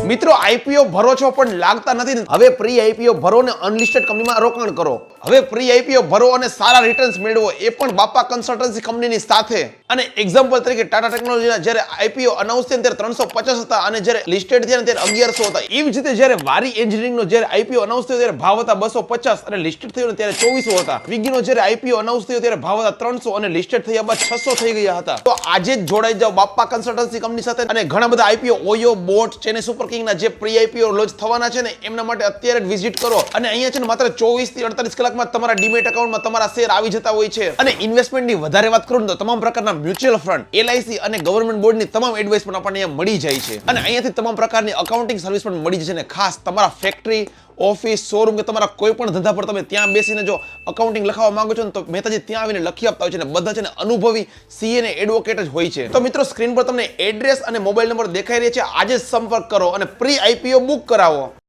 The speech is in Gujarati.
મિત્રો આઈપીઓ ભરો છો પણ લાગતા નથી. હવે પ્રી આઈપીઓ ભરો ને અનલિસ્ટેડ કંપનીમાં રોકાણ કરો. હવે પ્રી આઈપીઓ ભરો અને સારા રિટર્ન્સ મેળવો, એ પણ બાપા કન્સલ્ટન્સી કંપનીની સાથે. અને એક્ઝામ્પલ તરીકે ટાટા ટેકનોલોજીના જ્યારે આઈપીઓ અનાઉન્સ થયા ત્યારે 350 હતા અને જ્યારે લિસ્ટેડ થયા ત્યારે 1100 હતા. એવી જ રીતે જ્યારે વારી એન્જિનિયરિંગનો જ્યારે આઈપીઓ અનાઉન્સ થયો ત્યારે ભાવ હતા 250 અને લિસ્ટેડ થયો ને ત્યારે 2400 હતા. સ્વિગીનો જ્યારે આઈપીઓ અનાઉન્સ થયો ત્યારે ભાવ હતા 300 અને લિસ્ટેડ થયા બાદ 600 થઈ ગયા હતા. તો આજે જ જોડાઈ જાઓ બાપા કન્સલ્ટન્સી કંપની સાથે. અને ઘણા બધા IPO Oyo, boat, Chennai super કિંગના જે પ્રી આઈપીઓ લોન્ચ થવાના છે ને એમના માટે અત્યારે જ વિઝિટ કરો. અને અહીંયા છે ને માત્ર 24 થી 48 કલાકમાં તમારા ડીમેટ એકાઉન્ટમાં તમારા શેર આવી જતા હોય છે. અને ઇન્વેસ્ટમેન્ટની વધારે વાત કરું તો તમામ પ્રકારના મ્યુચ્યુઅલ ફંડ, એલઆઈસી અને ગવર્નમેન્ટ બોર્ડની તમામ એડવાઇસ પણ આપણને અહીંયા મળી જાય છે. અને અહીંયાથી તમામ પ્રકારની અકાઉન્ટિંગ સર્વિસ પણ મળી જશે. ને ખાસ તમારા ફેક્ટરી, ઓફિસ, શોરૂમ કે તમારા કોઈ પણ ધંધા પર તમે ત્યાં બેસીને જો અકાઉન્ટિંગ લખાવવા માંગો છો ને તો મહેતાજી ત્યાં આવીને લખી આપતા હોય છે. ને બધા છે ને અનુભવી સીએ ને એડવોકેટ જ હોય છે. તો મિત્રો સ્ક્રીન પર તમને એડ્રેસ અને મોબાઈલ નંબર દેખાઈ રહ્યા છે. આજે જ સંપર્ક કરો અને પ્રી આઈપીઓ બુક કરાવો.